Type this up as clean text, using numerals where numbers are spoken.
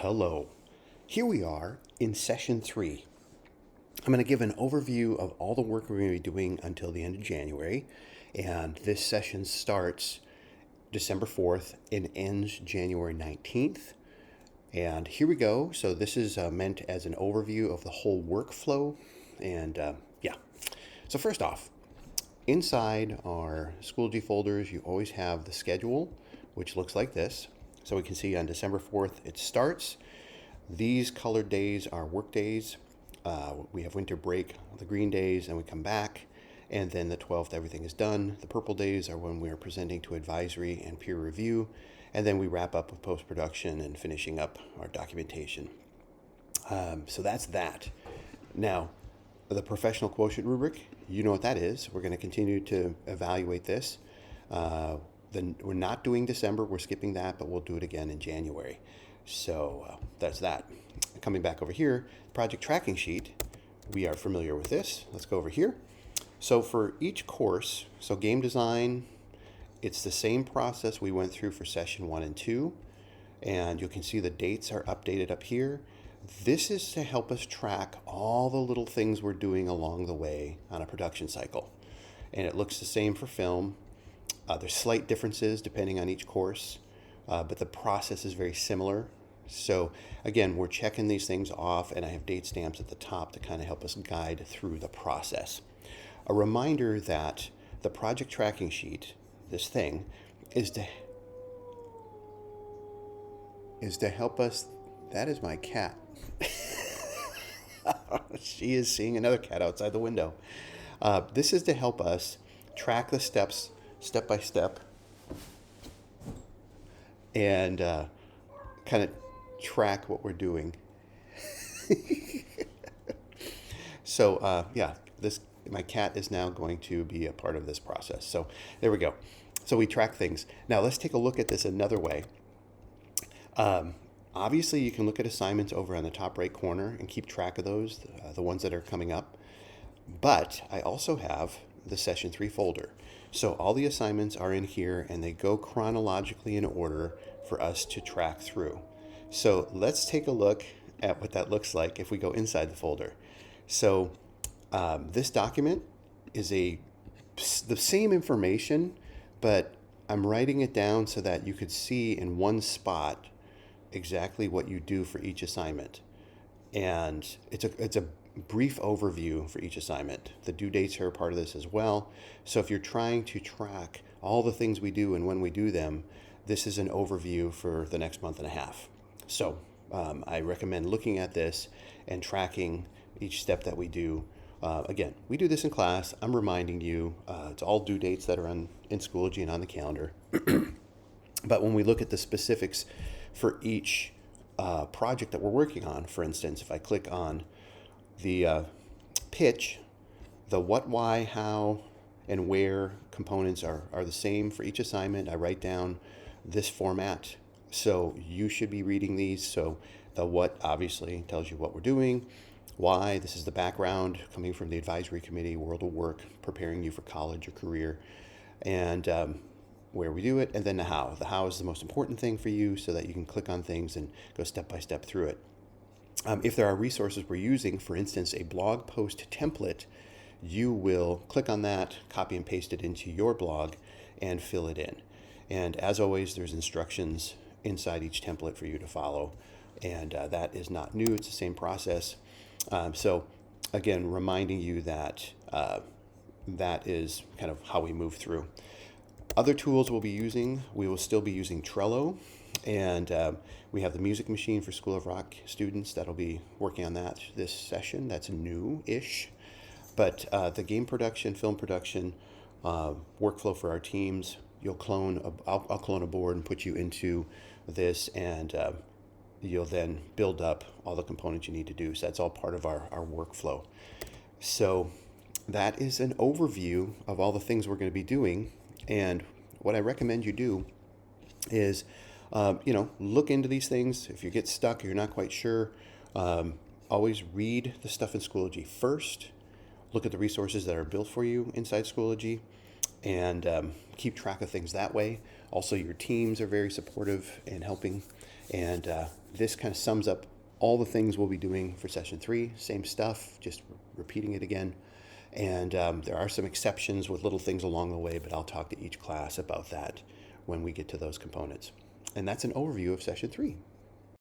Hello. Here we are in session 3. I'm going to give an overview of all the work we're going to be doing until the end of January. And this session starts December 4th and ends January 19th. And here we go. So this is meant as an overview of the whole workflow. And So first off, inside our Schoology folders, you always have the schedule, which looks like this. So we can see on December 4th, it starts. These colored days are work days. We have winter break, the green days, and we come back. And then the 12th, everything is done. The purple days are when we are presenting to advisory and peer review. And then we wrap up with post-production and finishing up our documentation. So that's that. Now, the professional quotient rubric, you know what that is. We're going to continue to evaluate this. We're not doing December, we're skipping that, but we'll do it again in January. So that's that. Coming back over here, project tracking sheet, we are familiar with this. Let's go over here. So for each course, so game design, it's the same process we went through for session 1 and 2. And you can see the dates are updated up here. This is to help us track all the little things we're doing along the way on a production cycle. And it looks the same for film. There's slight differences depending on each course, but the process is very similar. So again, we're checking these things off, and I have date stamps at the top to kind of help us guide through the process. A reminder that the project tracking sheet, this thing, is to help us. That is my cat. She is seeing another cat outside the window. This is to help us track the steps step by step and kind of track what we're doing. So my cat is now going to be a part of this process. So there we go. So we track things. Now let's take a look at this another way. Obviously, you can look at assignments over on the top right corner and keep track of those, the ones that are coming up. But I also have the session 3 folder. So all the assignments are in here, and they go chronologically in order for us to track through. So let's take a look at what that looks like if we go inside the folder. So this document is the same information, but I'm writing it down so that you could see in one spot exactly what you do for each assignment. And it's a brief overview for each assignment. The due dates are a part of this as well. So if you're trying to track all the things we do and when we do them, this is an overview for the next month and a half. So I recommend looking at this and tracking each step that we do. Again, we do this in class. I'm reminding you, it's all due dates that are in Schoology and on the calendar. But when we look at the specifics for each project that we're working on, for instance, if I click on the pitch, the what, why, how, and where components are the same for each assignment. I write down this format. So you should be reading these. So the what obviously tells you what we're doing. Why, this is the background coming from the advisory committee, world of work, preparing you for college or career. And where we do it, and then the how. The how is the most important thing for you so that you can click on things and go step by step through it. If there are resources we're using, for instance, a blog post template, you will click on that, copy and paste it into your blog, and fill it in. And as always, there's instructions inside each template for you to follow. And that is not new. It's the same process. So again, reminding you that that is kind of how we move through. Other tools we'll be using, we will still be using Trello. And we have the music machine for School of Rock students that'll be working on that this session. That's new-ish. But the game production, film production, workflow for our teams, I'll clone a board and put you into this, and you'll then build up all the components you need to do. So that's all part of our workflow. So that is an overview of all the things we're going to be doing. And what I recommend you do is look into these things. If you get stuck or you're not quite sure, always read the stuff in Schoology first. Look at the resources that are built for you inside Schoology, and keep track of things that way. Also, your teams are very supportive in helping, and this kind of sums up all the things we'll be doing for session 3. Same stuff, just repeating it again. And there are some exceptions with little things along the way, but I'll talk to each class about that when we get to those components. And that's an overview of session 3.